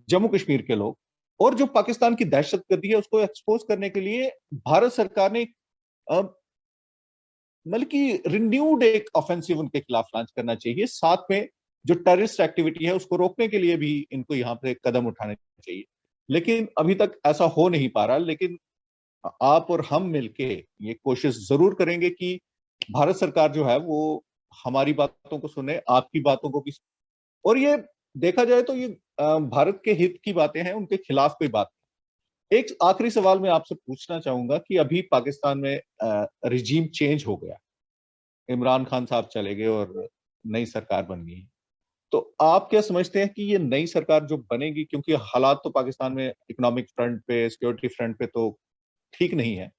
जम्मू कश्मीर के लोग। और जो पाकिस्तान की दहशतगर्दी है उसको एक्सपोज करने के लिए भारत सरकार ने मतलब कि रिन्यूड एक ऑफेंसिव उनके खिलाफ लॉन्च करना चाहिए। साथ में जो टेररिस्ट एक्टिविटी है उसको रोकने के लिए भी इनको यहाँ पे कदम उठाने चाहिए। लेकिन अभी तक ऐसा हो नहीं पा रहा। लेकिन आप और हम मिलके ये कोशिश जरूर करेंगे कि भारत सरकार जो है वो हमारी बातों को सुने, आपकी बातों को भी। और ये देखा जाए तो ये भारत के हित की बातें हैं, उनके खिलाफ कोई बात नहीं। एक आखिरी सवाल मैं आपसे पूछना चाहूंगा कि अभी पाकिस्तान में रिजीम चेंज हो गया, इमरान खान साहब चले गए और नई सरकार बन गई। तो आप क्या समझते हैं कि ये नई सरकार जो बनेगी, क्योंकि हालात तो पाकिस्तान में इकोनॉमिक फ्रंट पे, सिक्योरिटी फ्रंट पे तो ठीक नहीं है,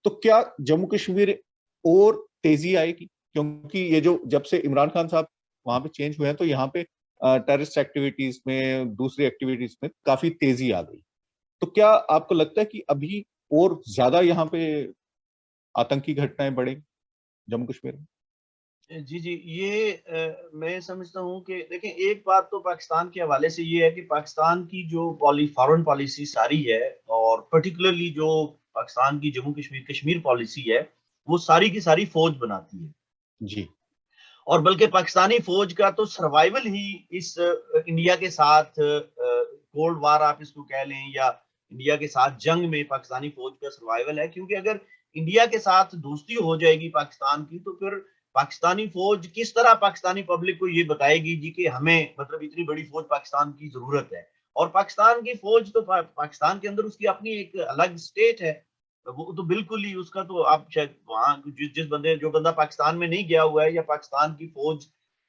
तो क्या जम्मू कश्मीर और तेजी आएगी? क्योंकि ये जो जब से इमरान खान साहब वहां पे चेंज हुए हैं, तो यहाँ पे टेररिस्ट एक्टिविटीज में, दूसरी एक्टिविटीज में काफी तेजी आ गई। तो क्या आपको लगता है कि अभी और ज्यादा यहाँ पे आतंकी घटनाएं बढ़ेंगी जम्मू कश्मीर में?
जी जी, ये मैं समझता हूँ कि देखिए, एक बात तो पाकिस्तान के हवाले से ये है कि पाकिस्तान की जो फॉरेन पॉलिसी सारी है, और पर्टिकुलरली जो पाकिस्तान की जम्मू कश्मीर कश्मीर पॉलिसी है, वो सारी की सारी फौज बनाती है।
जी।
और बल्कि पाकिस्तानी फौज का तो सर्वाइवल ही इस इंडिया के साथ कोल्ड वार आप इसको कह लें, या इंडिया के साथ जंग में पाकिस्तानी फौज का सर्वाइवल है, क्योंकि अगर इंडिया के साथ दोस्ती हो जाएगी पाकिस्तान की तो फिर पाकिस्तानी फौज किस तरह पाकिस्तानी पब्लिक को ये बताएगी जी कि हमें मतलब इतनी बड़ी फौज पाकिस्तान की जरूरत है। और पाकिस्तान की फौज तो पाकिस्तान के अंदर उसकी अपनी एक अलग स्टेट है, वो तो बिल्कुल ही उसका तो आप शायद वहां जिस बंदे जो बंदा पाकिस्तान में नहीं गया हुआ है या पाकिस्तान की फौज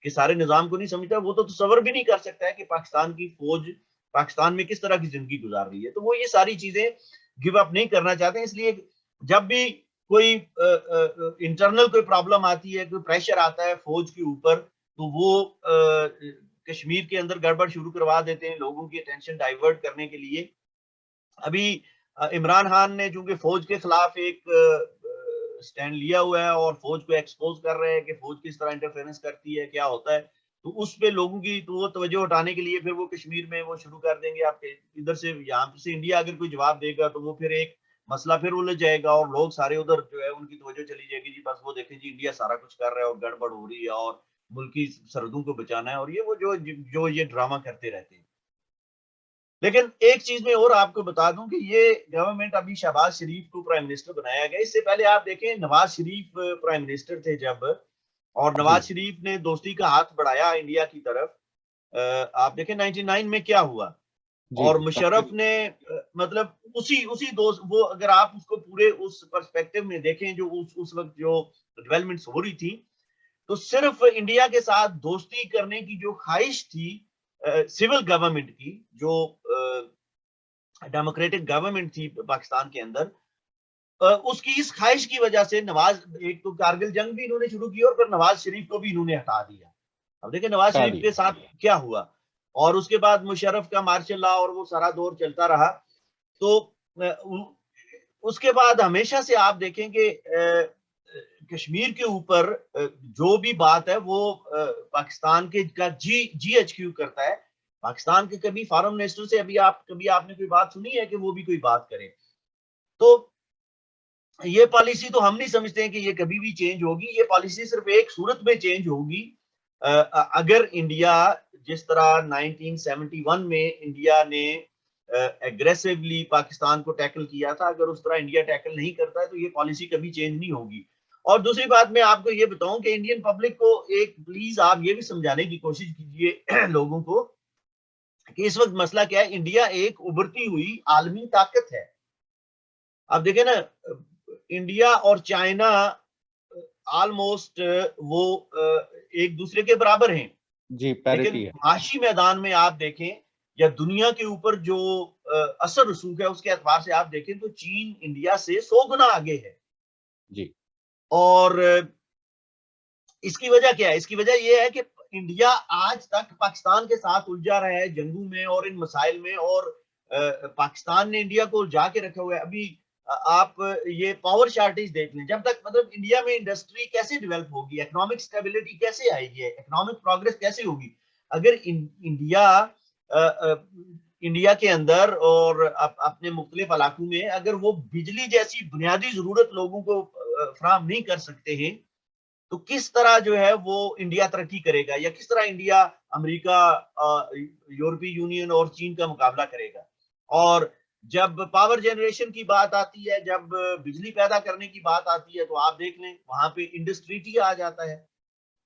के सारे निजाम को नहीं समझता, वो तो तसव्वुर भी नहीं कर सकता है कि पाकिस्तान की फौज पाकिस्तान में किस तरह की जिंदगी गुजार रही है। तो वो ये सारी चीजें गिव अप नहीं करना चाहते, इसलिए जब भी कोई इंटरनल कोई प्रॉब्लम आती है, कोई प्रेशर आता है फौज के ऊपर, तो वो कश्मीर के अंदर गड़बड़ शुरू करवा देते हैं लोगों की अटेंशन डाइवर्ट करने के लिए। अभी इमरान खान ने चूंकि फौज के खिलाफ एक स्टैंड लिया हुआ है और फौज को एक्सपोज कर रहे हैं कि फौज किस तरह इंटरफेरेंस करती है, क्या होता है, तो उस पे लोगों की तो वो तवज्जो हटाने के लिए फिर वो कश्मीर में वो शुरू कर देंगे। आप इधर से यहाँ से इंडिया अगर कोई जवाब देगा तो वो फिर एक मसला फिर उलझ जाएगा और लोग सारे उधर जो है उनकी तवज्जो चली जाएगी जी, बस वो देखें जी इंडिया सारा कुछ कर रहा है और गड़बड़ हो रही है और मुल्क की सरहदों को बचाना है, और ये वो जो ये ड्रामा करते रहते हैं। लेकिन एक चीज मैं और आपको बता दूं कि ये गवर्नमेंट अभी शहबाज शरीफ को प्राइम मिनिस्टर बनाया गया, इससे पहले आप देखें नवाज शरीफ प्राइम मिनिस्टर थे जब, और
जी
नवाज शरीफ ने दोस्ती का हाथ बढ़ाया इंडिया की तरफ। आप देखें 99 में क्या हुआ,
जी
और
जी
मुशर्रफ
काफी।
ने मतलब उसी उसी दोस्त वो अगर आप उसको पूरे उस पर्सपेक्टिव में देखें जो उस वक्त जो डेवलपमेंट्स हो रही थी, तो सिर्फ इंडिया के साथ दोस्ती करने की जो ख्वाहिश थी सिविल गवर्नमेंट की, जो डेमोक्रेटिक गवर्नमेंट थी पाकिस्तान के अंदर, उसकी इस ख्वाहिश की वजह से नवाज एक तो कारगिल जंग भी इन्होंने शुरू की और फिर नवाज शरीफ को भी इन्होंने हटा दिया। अब देखिए नवाज
हटा
शरीफ के
दिया।
साथ क्या हुआ, और उसके बाद मुशर्रफ का मार्शल लॉ और वो सारा दौर चलता रहा। तो उसके बाद हमेशा से आप देखेंगे कश्मीर के ऊपर जो भी बात है वो पाकिस्तान के का GHQ करता है। पाकिस्तान के कभी फॉरेन मिनिस्टर से कभी आपने कोई बात सुनी है कि वो भी कोई बात करे? तो ये पॉलिसी तो हम नहीं समझते हैं कि ये कभी भी चेंज होगी। ये पॉलिसी सिर्फ एक सूरत में चेंज होगी, अगर इंडिया जिस तरह 1971 में इंडिया ने एग्रेसिवली पाकिस्तान को टैकल किया था, अगर उस तरह इंडिया टैकल नहीं करता है तो ये पॉलिसी कभी चेंज नहीं होगी। और दूसरी बात मैं आपको ये बताऊं कि इंडियन पब्लिक को एक प्लीज आप ये भी समझाने की कोशिश कीजिए लोगों को कि इस वक्त मसला क्या है। इंडिया एक उभरती हुई आलमी ताकत है। आप देखें ना, इंडिया और चाइना ऑलमोस्ट वो एक दूसरे के बराबर हैं,
जी
लेकिन
पैरिटी है।
माशी मैदान में आप देखें या दुनिया के ऊपर जो असर रसूख है उसके एतबार से आप देखें तो चीन इंडिया से 100 गुना आगे है।
जी
और इसकी वजह क्या है? इसकी वजह यह है कि इंडिया आज तक पाकिस्तान के साथ उलझा रहा है जंगों में और इन मसाइल में, और पाकिस्तान ने इंडिया को उलझा के रखा हुआ है। अभी आप ये पावर शार्टेज देख लें, जब तक मतलब इंडिया में इंडस्ट्री कैसे डेवलप होगी, इकोनॉमिक स्टेबिलिटी कैसे आएगी, इकोनॉमिक प्रोग्रेस कैसे होगी, अगर इंडिया के अंदर और अपने मुख्तलिफ इलाकों में अगर वो बिजली जैसी बुनियादी जरूरत लोगों को फराहम नहीं कर सकते हैं, तो किस तरह जो है वो इंडिया तरक्की करेगा, या किस तरह इंडिया अमेरिका, यूरोपीय यूनियन और चीन का मुकाबला करेगा। और जब पावर जनरेशन की बात आती है, जब बिजली पैदा करने की बात आती है, तो आप देख लें वहां पे इंडस्ट्री आ जाता है।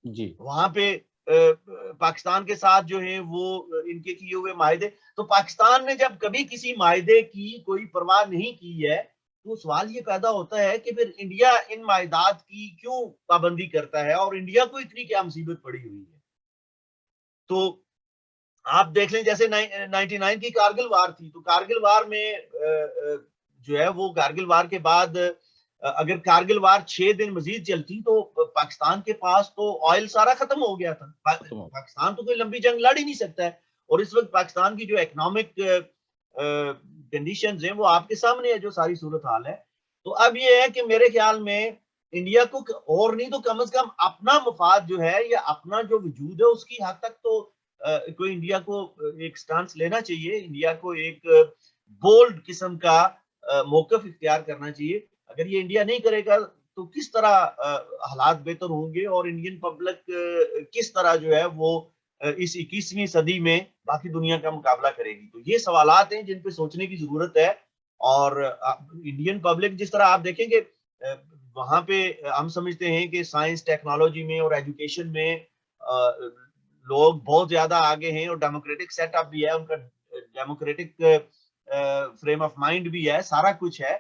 जी
वहां पे पाकिस्तान के साथ जो है वो इनके किए हुए मायदे, तो पाकिस्तान ने जब कभी किसी मायदे की कोई परवाह नहीं की है, तो सवाल ये पैदा होता है कि फिर इंडिया इन मायदात की क्यों पाबंदी करता है और इंडिया को इतनी क्या मुसीबत पड़ी हुई है। तो आप देख लें जैसे 99 की कारगिल वार थी, तो कारगिल वार में जो है वो कारगिल वार के बाद अगर कारगिल वार 6 दिन मजीद चलती तो पाकिस्तान के पास तो ऑयल सारा खत्म हो गया था।
खत्म हो।
पाकिस्तान तो कोई लंबी जंग लड़ ही नहीं सकता है। और इस वक्त पाकिस्तान की जो इकोनॉमिक कंडीशंस हैं वो आपके सामने है, जो सारी सूरत हाल है। तो अब ये है कि मेरे ख्याल में इंडिया को और नहीं तो कम से कम अपना मफाद जो है या अपना जो वजूद है उसकी हद तक तो कोई इंडिया को एक स्टांस लेना चाहिए, इंडिया को एक बोल्ड किस्म का मौकफ इख्तियार करना चाहिए। अगर ये इंडिया नहीं करेगा तो किस तरह हालात बेहतर होंगे और इंडियन पब्लिक किस तरह जो है वो इस 21वीं सदी में बाकी दुनिया का मुकाबला करेगी। तो ये सवालात हैं जिन पे सोचने की जरूरत है। और इंडियन पब्लिक जिस तरह आप देखेंगे वहां पे हम समझते हैं कि साइंस टेक्नोलॉजी में और एजुकेशन में लोग बहुत ज्यादा आगे हैं और डेमोक्रेटिक सेटअप भी है उनका, डेमोक्रेटिक फ्रेम ऑफ माइंड भी है, सारा कुछ है।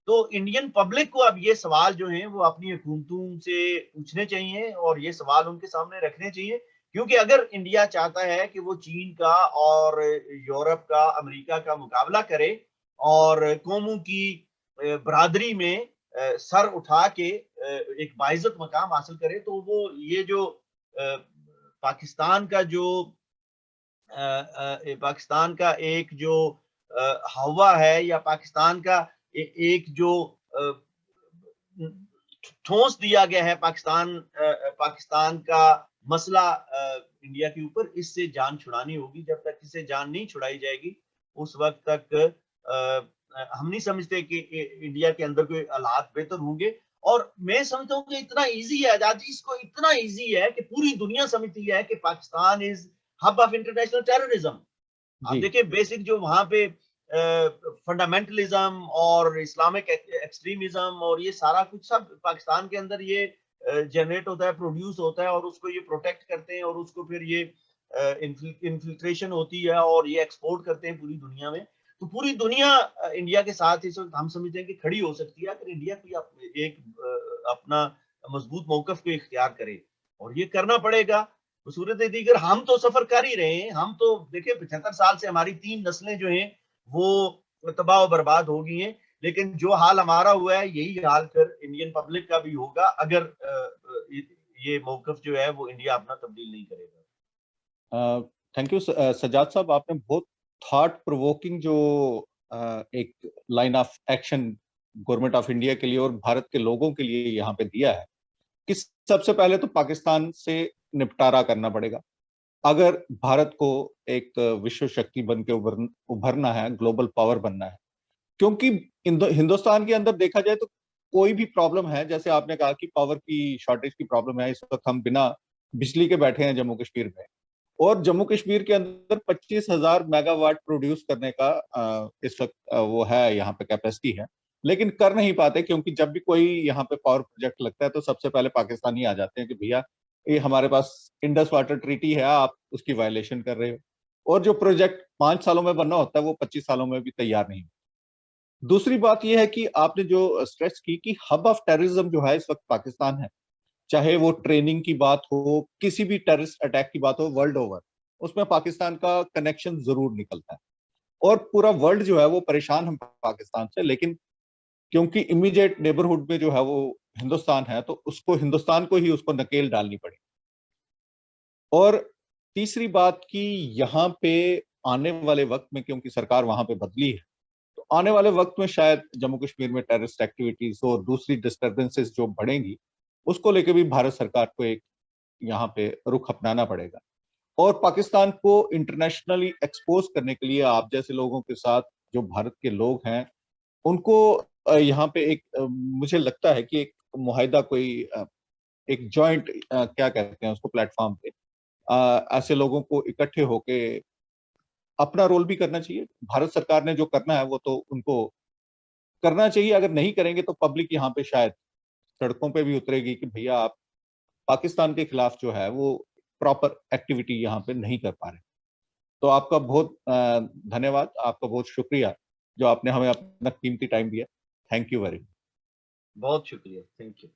तो इंडियन पब्लिक को अब ये सवाल जो हैं वो अपनी हुकूमतों से पूछने चाहिए और ये सवाल उनके सामने रखने चाहिए, क्योंकि अगर इंडिया चाहता है कि वो चीन का और यूरोप का, अमेरिका का मुकाबला करे और कौमों की बरादरी में सर उठा के एक बाइज्जत मकाम हासिल करे, तो वो ये जो पाकिस्तान का जो पाकिस्तान का एक जो हवा है या पाकिस्तान का एक जो ठोस दिया गया है पाकिस्तान का मसला इंडिया के ऊपर, इससे जान छुड़ानी होगी। जब तक इससे जान नहीं छुड़ाई जाएगी उस वक्त तक हम नहीं समझते कि इंडिया के अंदर कोई हालात बेहतर होंगे। और मैं समझता हूँ कि इतना इजी है आजादी, इसको इतना इजी है कि पूरी दुनिया समझती है कि Pakistan is hub of international terrorism. आप
जी
देखिए बेसिक जो वहां पे फंडामेंटलिज्म और इस्लामिक एक्सट्रीमिज्म और ये सारा कुछ सब पाकिस्तान के अंदर ये जनरेट होता है, प्रोड्यूस होता है और उसको ये प्रोटेक्ट करते हैं और उसको फिर ये इन्फिल्ट्रेशन होती है और ये एक्सपोर्ट करते हैं पूरी दुनिया में। तो पूरी दुनिया इंडिया के साथ इस वक्त हम समझते हैं कि खड़ी हो सकती है अगर इंडिया कोई एक अपना मजबूत मौकफ को इख्तियार करे, और ये करना पड़ेगा। सूरत दीगर हम तो सफर कर ही रहे हैं, हम तो देखिए 75 साल से हमारी 3 नस्लें जो हैं वो तबाह बर्बाद हो गई हैं, लेकिन जो हाल हमारा हुआ है यही हाल फिर इंडियन पब्लिक का भी होगा अगर ये मौकफ जो है वो इंडिया अपना तब्दील नहीं करेगा।
थैंक यू सजाद साहब, आपने बहुत थॉट प्रोवोकिंग जो एक line of action government of India के लिए और भारत के लोगों के लिए यहाँ पे दिया है कि सबसे पहले तो पाकिस्तान से निपटारा करना पड़ेगा अगर भारत को एक विश्व शक्ति बन के उभरना है, ग्लोबल पावर बनना है। क्योंकि हिंदुस्तान के अंदर देखा जाए तो कोई भी प्रॉब्लम है, जैसे आपने कहा कि पावर की शॉर्टेज की प्रॉब्लम है, इस वक्त हम बिना बिजली के बैठे हैं जम्मू कश्मीर में, और जम्मू कश्मीर के अंदर 25,000 मेगावाट प्रोड्यूस करने का इस वक्त वो है, यहाँ पे कैपेसिटी है, लेकिन कर नहीं पाते क्योंकि जब भी कोई यहाँ पे पावर प्रोजेक्ट लगता है तो सबसे पहले पाकिस्तानी आ जाते हैं कि भैया ये हमारे पास इंडस वाटर ट्रीटी है, आप उसकी वायलेशन कर रहे हो, और जो प्रोजेक्ट 5 सालों में बनना होता है वो 25 सालों में भी तैयार नहीं। दूसरी बात यह है कि आपने जो स्ट्रेस की कि हब ऑफ टेररिज्म जो है इस वक्त पाकिस्तान है, चाहे वो ट्रेनिंग की बात हो, किसी भी टेररिस्ट अटैक की बात हो वर्ल्ड ओवर, उसमें पाकिस्तान का कनेक्शन जरूर निकलता है और पूरा वर्ल्ड जो है वो परेशान है पाकिस्तान से, लेकिन क्योंकि इमीडिएट नेबरहुड में जो है वो हिंदुस्तान है तो उसको हिंदुस्तान को ही उसको नकेल डालनी पड़ी। और तीसरी बात कि यहाँ पे आने वाले वक्त में क्योंकि सरकार वहां पे बदली है, तो आने वाले वक्त में शायद जम्मू कश्मीर में टेररिस्ट एक्टिविटीज और दूसरी डिस्टर्बेंसेस जो बढ़ेंगी उसको लेकर भी भारत सरकार को एक यहाँ पे रुख अपनाना पड़ेगा। और पाकिस्तान को इंटरनेशनली एक्सपोज करने के लिए आप जैसे लोगों के साथ जो भारत के लोग हैं उनको यहाँ पे एक मुझे लगता है कि एक मुआहिदा कोई एक जॉइंट क्या कहते हैं उसको प्लेटफॉर्म पे ऐसे लोगों को इकट्ठे होके अपना रोल भी करना चाहिए। भारत सरकार ने जो करना है वो तो उनको करना चाहिए, अगर नहीं करेंगे तो पब्लिक यहाँ पे शायद सड़कों पे भी उतरेगी कि भैया आप पाकिस्तान के खिलाफ जो है वो प्रॉपर एक्टिविटी यहाँ पे नहीं कर पा रहे। तो आपका बहुत धन्यवाद, आपका बहुत शुक्रिया जो आपने हमें अपना कीमती टाइम दिया। Thank you very much.
बहुत शुक्रिया, थैंक यू।